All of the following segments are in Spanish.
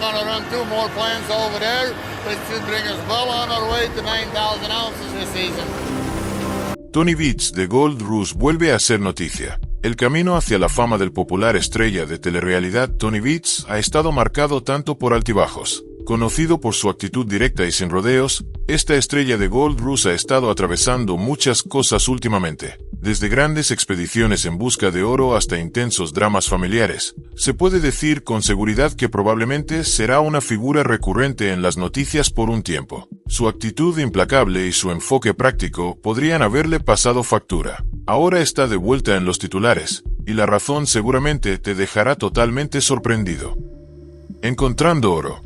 going to run 2 more plants over there, which should bring us well on our way to 9,000 ounces this season. Tony Veets de Gold Rush vuelve a ser noticia. El camino hacia la fama del popular estrella de telerrealidad Tony Veets ha estado marcado tanto por altibajos. Conocido por su actitud directa y sin rodeos, esta estrella de Gold Rush ha estado atravesando muchas cosas últimamente. Desde grandes expediciones en busca de oro hasta intensos dramas familiares. Se puede decir con seguridad que probablemente será una figura recurrente en las noticias por un tiempo. Su actitud implacable y su enfoque práctico podrían haberle pasado factura. Ahora está de vuelta en los titulares, y la razón seguramente te dejará totalmente sorprendido. Encontrando oro.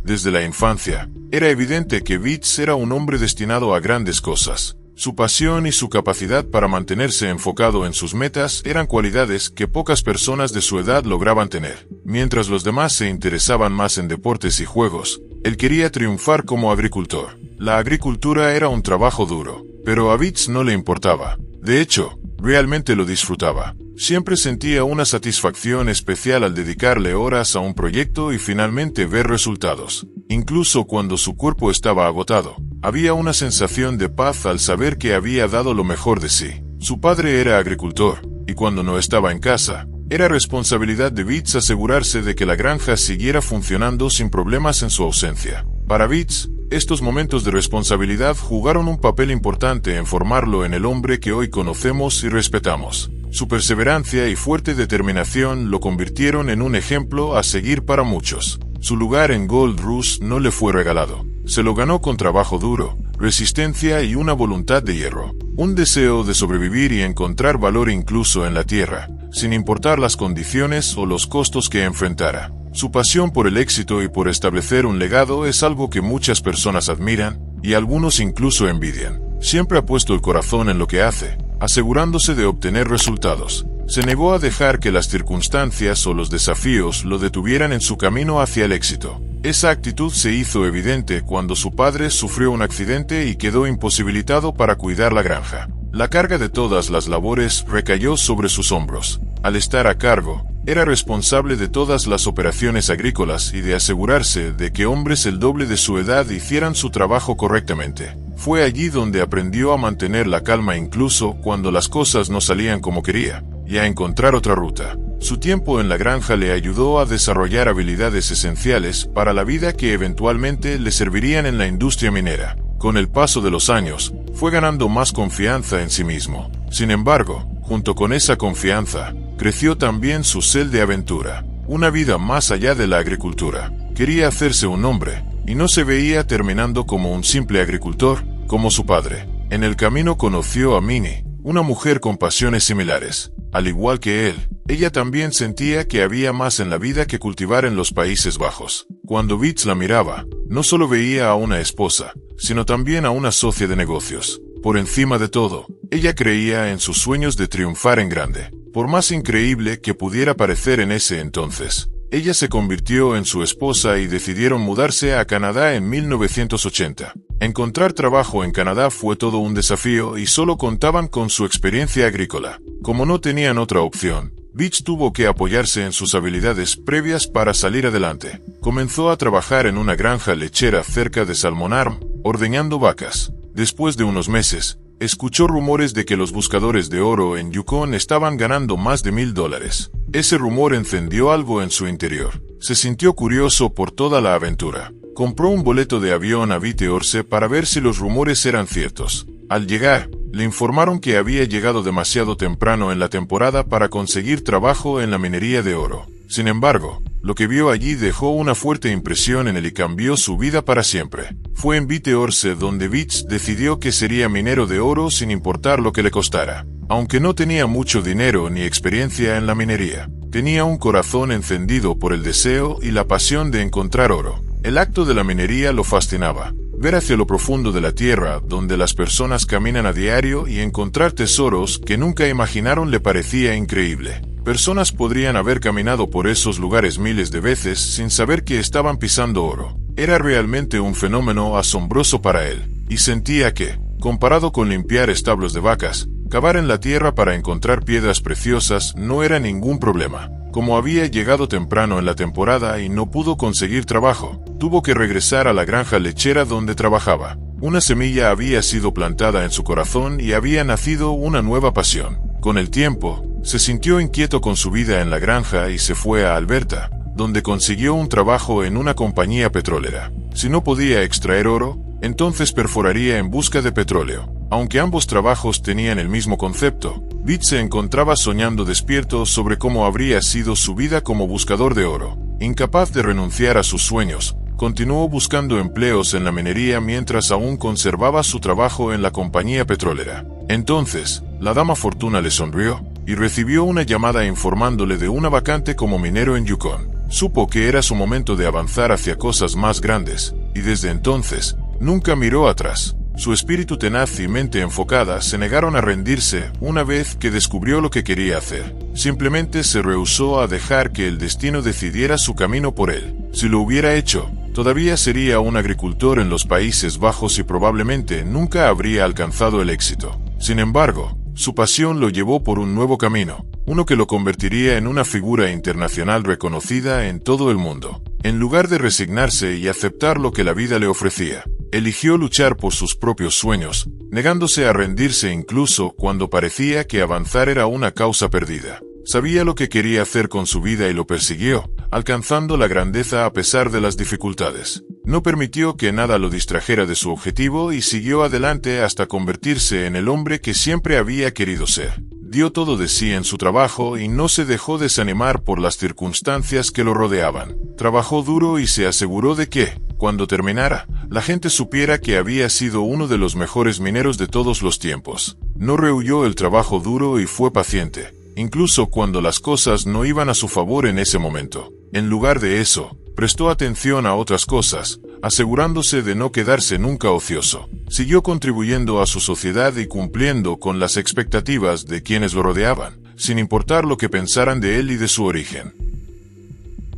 Desde la infancia, era evidente que Veets era un hombre destinado a grandes cosas. Su pasión y su capacidad para mantenerse enfocado en sus metas eran cualidades que pocas personas de su edad lograban tener. Mientras los demás se interesaban más en deportes y juegos, él quería triunfar como agricultor. La agricultura era un trabajo duro, pero a Veets no le importaba. De hecho, realmente lo disfrutaba. Siempre sentía una satisfacción especial al dedicarle horas a un proyecto y finalmente ver resultados. Incluso cuando su cuerpo estaba agotado, había una sensación de paz al saber que había dado lo mejor de sí. Su padre era agricultor, y cuando no estaba en casa, era responsabilidad de Veets asegurarse de que la granja siguiera funcionando sin problemas en su ausencia. Para Veets, estos momentos de responsabilidad jugaron un papel importante en formarlo en el hombre que hoy conocemos y respetamos. Su perseverancia y fuerte determinación lo convirtieron en un ejemplo a seguir para muchos. Su lugar en Gold Rush no le fue regalado. Se lo ganó con trabajo duro, resistencia y una voluntad de hierro. Un deseo de sobrevivir y encontrar valor incluso en la tierra, sin importar las condiciones o los costos que enfrentara. Su pasión por el éxito y por establecer un legado es algo que muchas personas admiran, y algunos incluso envidian. Siempre ha puesto el corazón en lo que hace, asegurándose de obtener resultados. Se negó a dejar que las circunstancias o los desafíos lo detuvieran en su camino hacia el éxito. Esa actitud se hizo evidente cuando su padre sufrió un accidente y quedó imposibilitado para cuidar la granja. La carga de todas las labores recayó sobre sus hombros. Al estar a cargo, era responsable de todas las operaciones agrícolas y de asegurarse de que hombres el doble de su edad hicieran su trabajo correctamente. Fue allí donde aprendió a mantener la calma incluso cuando las cosas no salían como quería, y a encontrar otra ruta. Su tiempo en la granja le ayudó a desarrollar habilidades esenciales para la vida que eventualmente le servirían en la industria minera. Con el paso de los años, fue ganando más confianza en sí mismo. Sin embargo, junto con esa confianza, creció también su sed de aventura, una vida más allá de la agricultura. Quería hacerse un hombre, y no se veía terminando como un simple agricultor, como su padre. En el camino conoció a Minnie, una mujer con pasiones similares. Al igual que él, ella también sentía que había más en la vida que cultivar en los Países Bajos. Cuando Veets la miraba, no solo veía a una esposa, sino también a una socia de negocios. Por encima de todo, ella creía en sus sueños de triunfar en grande. Por más increíble que pudiera parecer en ese entonces, ella se convirtió en su esposa y decidieron mudarse a Canadá en 1980. Encontrar trabajo en Canadá fue todo un desafío y solo contaban con su experiencia agrícola. Como no tenían otra opción, Veets tuvo que apoyarse en sus habilidades previas para salir adelante. Comenzó a trabajar en una granja lechera cerca de Salmon Arm, ordeñando vacas. Después de unos meses, escuchó rumores de que los buscadores de oro en Yukon estaban ganando más de $1,000. Ese rumor encendió algo en su interior. Se sintió curioso por toda la aventura. Compró un boleto de avión a Viteorse para ver si los rumores eran ciertos. Al llegar, le informaron que había llegado demasiado temprano en la temporada para conseguir trabajo en la minería de oro. Sin embargo, lo que vio allí dejó una fuerte impresión en él y cambió su vida para siempre. Fue en Viteorse donde Veets decidió que sería minero de oro sin importar lo que le costara. Aunque no tenía mucho dinero ni experiencia en la minería, tenía un corazón encendido por el deseo y la pasión de encontrar oro. El acto de la minería lo fascinaba. Ver hacia lo profundo de la tierra, donde las personas caminan a diario, y encontrar tesoros que nunca imaginaron le parecía increíble. Personas podrían haber caminado por esos lugares miles de veces sin saber que estaban pisando oro. Era realmente un fenómeno asombroso para él, y sentía que, comparado con limpiar establos de vacas, cavar en la tierra para encontrar piedras preciosas no era ningún problema. Como había llegado temprano en la temporada y no pudo conseguir trabajo, tuvo que regresar a la granja lechera donde trabajaba. Una semilla había sido plantada en su corazón y había nacido una nueva pasión. Con el tiempo, se sintió inquieto con su vida en la granja y se fue a Alberta, donde consiguió un trabajo en una compañía petrolera. Si no podía extraer oro, entonces perforaría en busca de petróleo. Aunque ambos trabajos tenían el mismo concepto, Beach se encontraba soñando despierto sobre cómo habría sido su vida como buscador de oro. Incapaz de renunciar a sus sueños, continuó buscando empleos en la minería mientras aún conservaba su trabajo en la compañía petrolera. Entonces, la dama Fortuna le sonrió y recibió una llamada informándole de una vacante como minero en Yukon. Supo que era su momento de avanzar hacia cosas más grandes, y desde entonces, nunca miró atrás. Su espíritu tenaz y mente enfocada se negaron a rendirse una vez que descubrió lo que quería hacer. Simplemente se rehusó a dejar que el destino decidiera su camino por él. Si lo hubiera hecho, todavía sería un agricultor en los Países Bajos y probablemente nunca habría alcanzado el éxito. Sin embargo, su pasión lo llevó por un nuevo camino, uno que lo convertiría en una figura internacional reconocida en todo el mundo. En lugar de resignarse y aceptar lo que la vida le ofrecía, eligió luchar por sus propios sueños, negándose a rendirse incluso cuando parecía que avanzar era una causa perdida. Sabía lo que quería hacer con su vida y lo persiguió, alcanzando la grandeza a pesar de las dificultades. No permitió que nada lo distrajera de su objetivo y siguió adelante hasta convertirse en el hombre que siempre había querido ser. Dio todo de sí en su trabajo y no se dejó desanimar por las circunstancias que lo rodeaban. Trabajó duro y se aseguró de que, cuando terminara, la gente supiera que había sido uno de los mejores mineros de todos los tiempos. No rehuyó el trabajo duro y fue paciente, incluso cuando las cosas no iban a su favor en ese momento. En lugar de eso, prestó atención a otras cosas, asegurándose de no quedarse nunca ocioso. Siguió contribuyendo a su sociedad y cumpliendo con las expectativas de quienes lo rodeaban, sin importar lo que pensaran de él y de su origen.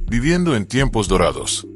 Viviendo en tiempos dorados.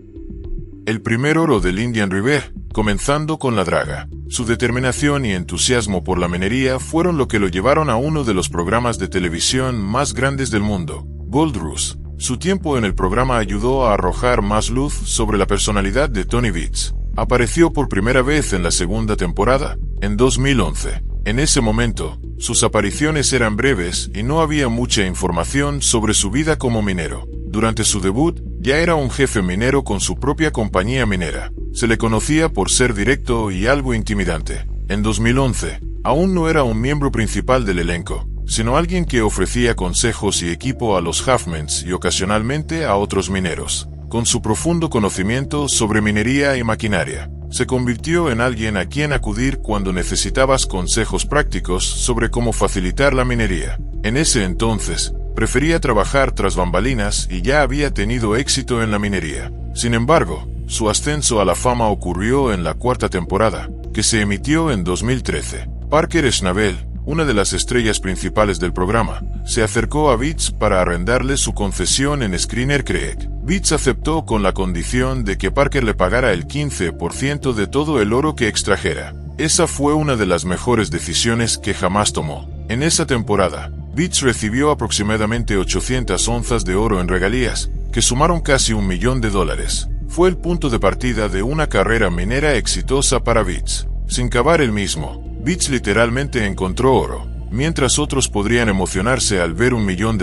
El primer oro del Indian River, comenzando con la draga. Su determinación y entusiasmo por la minería fueron lo que lo llevaron a uno de los programas de televisión más grandes del mundo, Gold Rush. Su tiempo en el programa ayudó a arrojar más luz sobre la personalidad de Tony Beach. Apareció por primera vez en la segunda temporada, en 2011. En ese momento, sus apariciones eran breves y no había mucha información sobre su vida como minero. Durante su debut, ya era un jefe minero con su propia compañía minera. Se le conocía por ser directo y algo intimidante. En 2011, aún no era un miembro principal del elenco, sino alguien que ofrecía consejos y equipo a los Huffmans y ocasionalmente a otros mineros. Con su profundo conocimiento sobre minería y maquinaria, se convirtió en alguien a quien acudir cuando necesitabas consejos prácticos sobre cómo facilitar la minería. En ese entonces, prefería trabajar tras bambalinas y ya había tenido éxito en la minería. Sin embargo, su ascenso a la fama ocurrió en la cuarta temporada, que se emitió en 2013. Parker Schnabel, una de las estrellas principales del programa, se acercó a Beach para arrendarle su concesión en Screener Creek. Beach aceptó con la condición de que Parker le pagara el 15% de todo el oro que extrajera. Esa fue una de las mejores decisiones que jamás tomó. En esa temporada, Beach recibió aproximadamente 800 onzas de oro en regalías, que sumaron casi $1 millón. Fue el punto de partida de una carrera minera exitosa para Beach. Sin cavar el mismo, Beach literalmente encontró oro. Mientras otros podrían emocionarse al ver $1 millón,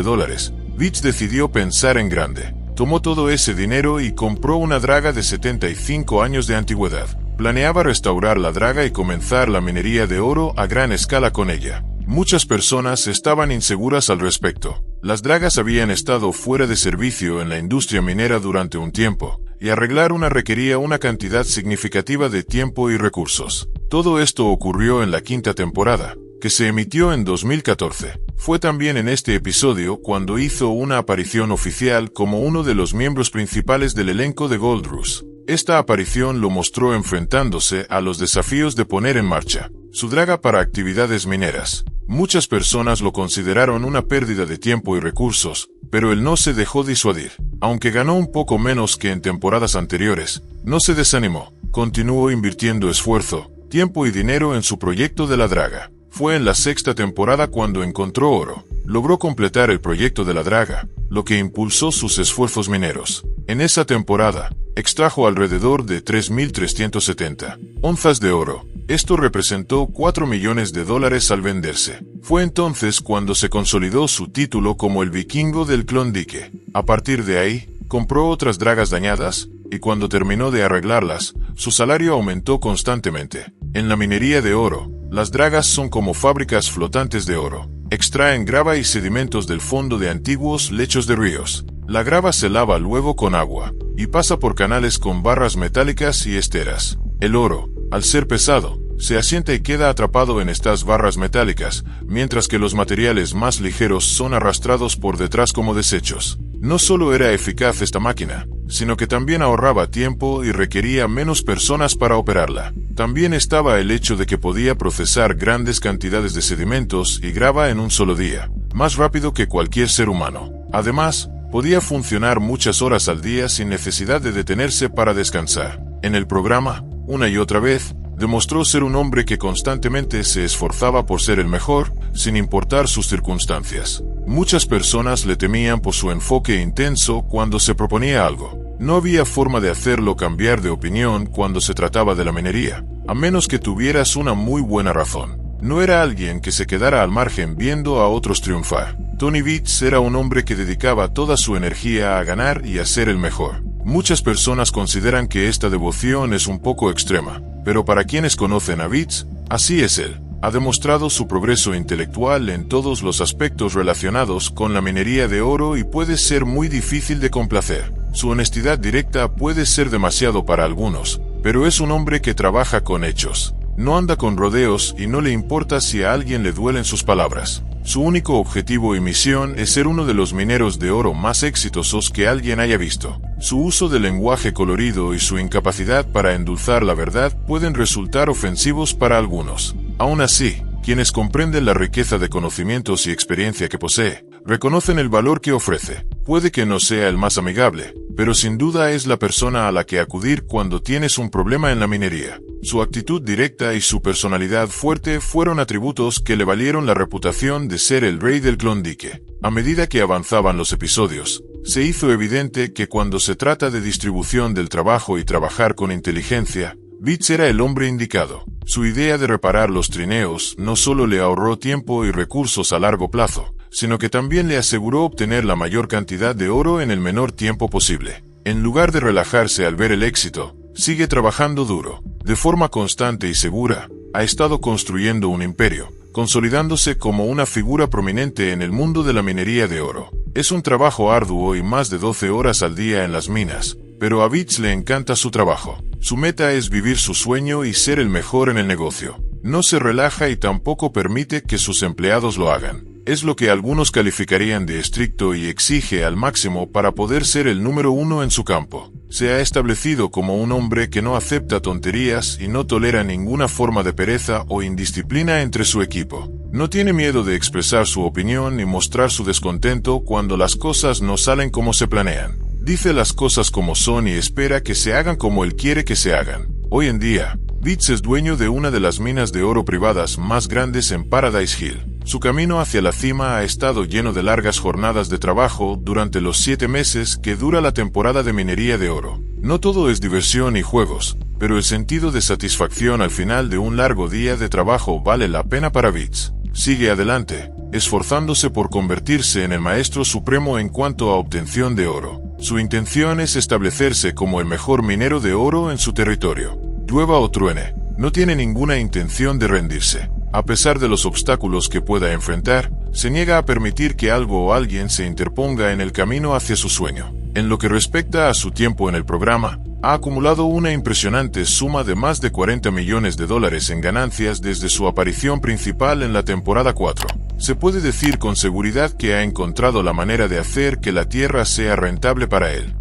Beach decidió pensar en grande. Tomó todo ese dinero y compró una draga de 75 años de antigüedad. Planeaba restaurar la draga y comenzar la minería de oro a gran escala con ella. Muchas personas estaban inseguras al respecto. Las dragas habían estado fuera de servicio en la industria minera durante un tiempo, y arreglar una requería una cantidad significativa de tiempo y recursos. Todo esto ocurrió en la quinta temporada, que se emitió en 2014. Fue también en este episodio cuando hizo una aparición oficial como uno de los miembros principales del elenco de Gold Rush. Esta aparición lo mostró enfrentándose a los desafíos de poner en marcha su draga para actividades mineras. Muchas personas lo consideraron una pérdida de tiempo y recursos, pero él no se dejó disuadir. Aunque ganó un poco menos que en temporadas anteriores, no se desanimó. Continuó invirtiendo esfuerzo, tiempo y dinero en su proyecto de la draga. Fue en la sexta temporada cuando encontró oro. logró completar el proyecto de la draga, lo que impulsó sus esfuerzos mineros. En esa temporada, extrajo alrededor de 3.370 onzas de oro. Esto representó $4 millones al venderse. Fue entonces cuando se consolidó su título como el vikingo del Klondike. A partir de ahí, compró otras dragas dañadas, y cuando terminó de arreglarlas, su salario aumentó constantemente. En la minería de oro, las dragas son como fábricas flotantes de oro. Extraen grava y sedimentos del fondo de antiguos lechos de ríos. La grava se lava luego con agua, y pasa por canales con barras metálicas y esteras. El oro, al ser pesado, se asienta y queda atrapado en estas barras metálicas, mientras que los materiales más ligeros son arrastrados por detrás como desechos. No solo era eficaz esta máquina, sino que también ahorraba tiempo y requería menos personas para operarla. También estaba el hecho de que podía procesar grandes cantidades de sedimentos y grava en un solo día, más rápido que cualquier ser humano. Además, podía funcionar muchas horas al día sin necesidad de detenerse para descansar. En el programa, una y otra vez, demostró ser un hombre que constantemente se esforzaba por ser el mejor, sin importar sus circunstancias. Muchas personas le temían por su enfoque intenso cuando se proponía algo. No había forma de hacerlo cambiar de opinión cuando se trataba de la minería, a menos que tuvieras una muy buena razón. No era alguien que se quedara al margen viendo a otros triunfar. Tony Veets era un hombre que dedicaba toda su energía a ganar y a ser el mejor. Muchas personas consideran que esta devoción es un poco extrema, pero para quienes conocen a Veets, así es él. Ha demostrado su progreso intelectual en todos los aspectos relacionados con la minería de oro y puede ser muy difícil de complacer. Su honestidad directa puede ser demasiado para algunos, pero es un hombre que trabaja con hechos. No anda con rodeos y no le importa si a alguien le duelen sus palabras. Su único objetivo y misión es ser uno de los mineros de oro más exitosos que alguien haya visto. Su uso del lenguaje colorido y su incapacidad para endulzar la verdad pueden resultar ofensivos para algunos. Aún así, quienes comprenden la riqueza de conocimientos y experiencia que posee, reconocen el valor que ofrece. Puede que no sea el más amigable, pero sin duda es la persona a la que acudir cuando tienes un problema en la minería. Su actitud directa y su personalidad fuerte fueron atributos que le valieron la reputación de ser el rey del Klondike. A medida que avanzaban los episodios, se hizo evidente que cuando se trata de distribución del trabajo y trabajar con inteligencia, Veets era el hombre indicado. Su idea de reparar los trineos no solo le ahorró tiempo y recursos a largo plazo, sino que también le aseguró obtener la mayor cantidad de oro en el menor tiempo posible. En lugar de relajarse al ver el éxito, sigue trabajando duro. De forma constante y segura, ha estado construyendo un imperio, consolidándose como una figura prominente en el mundo de la minería de oro. Es un trabajo arduo y más de 12 horas al día en las minas, pero a Veets le encanta su trabajo. Su meta es vivir su sueño y ser el mejor en el negocio. No se relaja y tampoco permite que sus empleados lo hagan. Es lo que algunos calificarían de estricto y exige al máximo para poder ser el número uno en su campo. Se ha establecido como un hombre que no acepta tonterías y no tolera ninguna forma de pereza o indisciplina entre su equipo. No tiene miedo de expresar su opinión ni mostrar su descontento cuando las cosas no salen como se planean. Dice las cosas como son y espera que se hagan como él quiere que se hagan. Hoy en día, Veets es dueño de una de las minas de oro privadas más grandes en Paradise Hill. Su camino hacia la cima ha estado lleno de largas jornadas de trabajo durante los 7 meses que dura la temporada de minería de oro. No todo es diversión y juegos, pero el sentido de satisfacción al final de un largo día de trabajo vale la pena para Veets. Sigue adelante, esforzándose por convertirse en el maestro supremo en cuanto a obtención de oro. Su intención es establecerse como el mejor minero de oro en su territorio. Llueva o truene, no tiene ninguna intención de rendirse. A pesar de los obstáculos que pueda enfrentar, se niega a permitir que algo o alguien se interponga en el camino hacia su sueño. En lo que respecta a su tiempo en el programa, ha acumulado una impresionante suma de más de $40 millones en ganancias desde su aparición principal en la temporada 4. Se puede decir con seguridad que ha encontrado la manera de hacer que la Tierra sea rentable para él.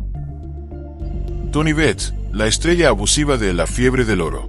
Tony Veets, la estrella abusiva de la fiebre del oro.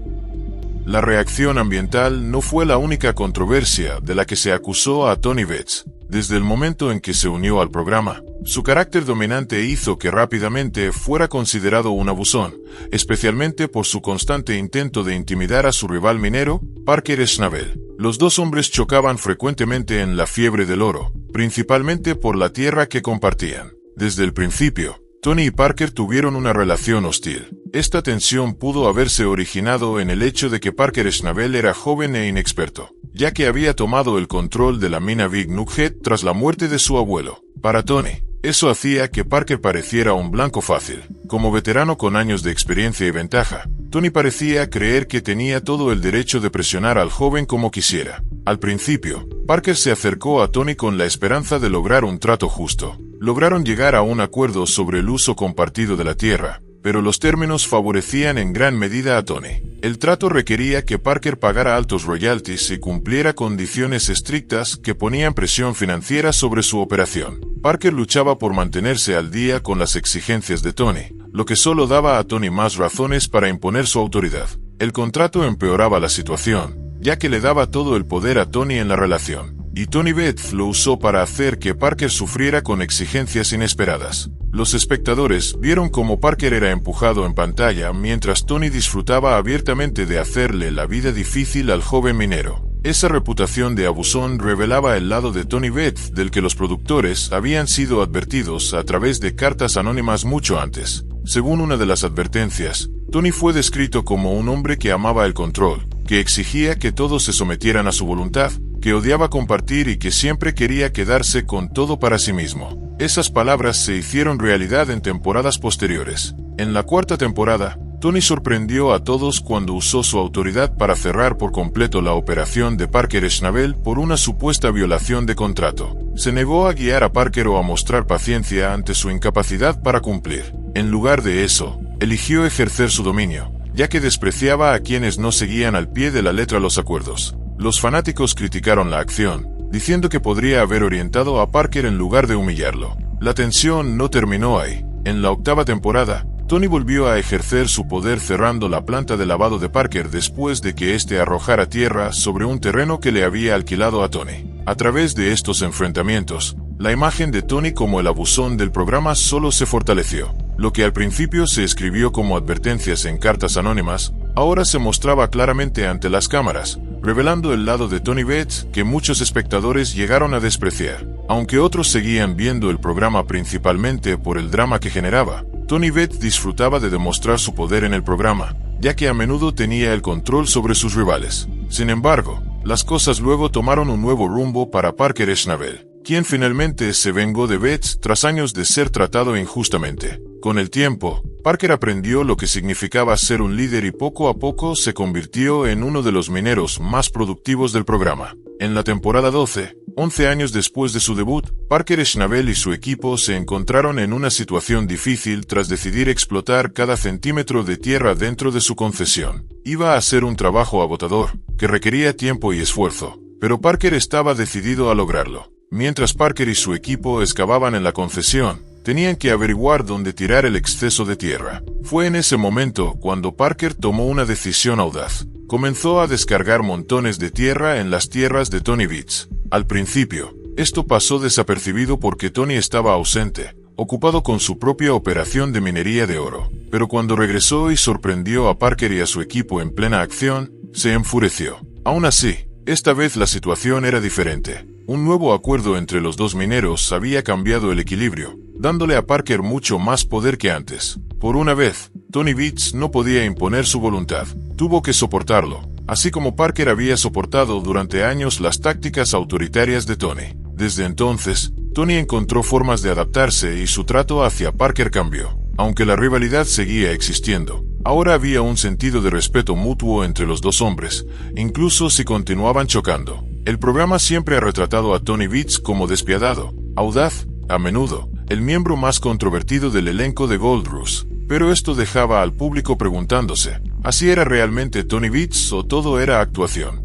La reacción ambiental no fue la única controversia de la que se acusó a Tony Veets. Desde el momento en que se unió al programa, su carácter dominante hizo que rápidamente fuera considerado un abusón, especialmente por su constante intento de intimidar a su rival minero, Parker Schnabel. Los dos hombres chocaban frecuentemente en la fiebre del oro, principalmente por la tierra que compartían. Desde el principio, Tony y Parker tuvieron una relación hostil. Esta tensión pudo haberse originado en el hecho de que Parker Schnabel era joven e inexperto, ya que había tomado el control de la mina Big Nugget tras la muerte de su abuelo. Para Tony, eso hacía que Parker pareciera un blanco fácil. Como veterano con años de experiencia y ventaja, Tony parecía creer que tenía todo el derecho de presionar al joven como quisiera. Al principio, Parker se acercó a Tony con la esperanza de lograr un trato justo. Lograron llegar a un acuerdo sobre el uso compartido de la tierra, pero los términos favorecían en gran medida a Tony. El trato requería que Parker pagara altos royalties y cumpliera condiciones estrictas que ponían presión financiera sobre su operación. Parker luchaba por mantenerse al día con las exigencias de Tony, lo que solo daba a Tony más razones para imponer su autoridad. El contrato empeoraba la situación, ya que le daba todo el poder a Tony en la relación, y Tony Beth lo usó para hacer que Parker sufriera con exigencias inesperadas. Los espectadores vieron cómo Parker era empujado en pantalla mientras Tony disfrutaba abiertamente de hacerle la vida difícil al joven minero. Esa reputación de abusón revelaba el lado de Tony Beth del que los productores habían sido advertidos a través de cartas anónimas mucho antes. Según una de las advertencias, Tony fue descrito como un hombre que amaba el control, que exigía que todos se sometieran a su voluntad, que odiaba compartir y que siempre quería quedarse con todo para sí mismo. Esas palabras se hicieron realidad en temporadas posteriores. En la cuarta temporada, Tony sorprendió a todos cuando usó su autoridad para cerrar por completo la operación de Parker Schnabel por una supuesta violación de contrato. Se negó a guiar a Parker o a mostrar paciencia ante su incapacidad para cumplir. En lugar de eso, eligió ejercer su dominio, ya que despreciaba a quienes no seguían al pie de la letra los acuerdos. Los fanáticos criticaron la acción, diciendo que podría haber orientado a Parker en lugar de humillarlo. La tensión no terminó ahí. En la octava temporada, Tony volvió a ejercer su poder cerrando la planta de lavado de Parker después de que éste arrojara tierra sobre un terreno que le había alquilado a Tony. A través de estos enfrentamientos, la imagen de Tony como el abusón del programa solo se fortaleció. Lo que al principio se escribió como advertencias en cartas anónimas, ahora se mostraba claramente ante las cámaras, revelando el lado de Tony Beth que muchos espectadores llegaron a despreciar. Aunque otros seguían viendo el programa principalmente por el drama que generaba, Tony Beth disfrutaba de demostrar su poder en el programa, ya que a menudo tenía el control sobre sus rivales. Sin embargo, las cosas luego tomaron un nuevo rumbo para Parker Schnabel, quien finalmente se vengó de Beth tras años de ser tratado injustamente. Con el tiempo, Parker aprendió lo que significaba ser un líder y poco a poco se convirtió en uno de los mineros más productivos del programa. En la temporada 12, 11 años después de su debut, Parker Schnabel y su equipo se encontraron en una situación difícil tras decidir explotar cada centímetro de tierra dentro de su concesión. Iba a ser un trabajo agotador, que requería tiempo y esfuerzo, pero Parker estaba decidido a lograrlo. Mientras Parker y su equipo excavaban en la concesión, tenían que averiguar dónde tirar el exceso de tierra. Fue en ese momento cuando Parker tomó una decisión audaz. Comenzó a descargar montones de tierra en las tierras de Tony Beth. Al principio, esto pasó desapercibido porque Tony estaba ausente, ocupado con su propia operación de minería de oro. Pero cuando regresó y sorprendió a Parker y a su equipo en plena acción, se enfureció. Aún así, esta vez la situación era diferente. Un nuevo acuerdo entre los dos mineros había cambiado el equilibrio, dándole a Parker mucho más poder que antes. Por una vez, Tony Beth no podía imponer su voluntad, tuvo que soportarlo, así como Parker había soportado durante años las tácticas autoritarias de Tony. Desde entonces, Tony encontró formas de adaptarse y su trato hacia Parker cambió. Aunque la rivalidad seguía existiendo, ahora había un sentido de respeto mutuo entre los dos hombres, incluso si continuaban chocando. El programa siempre ha retratado a Tony Beth como despiadado, audaz, a menudo, el miembro más controvertido del elenco de Gold Rush. Pero esto dejaba al público preguntándose, ¿así era realmente Tony Beth o todo era actuación?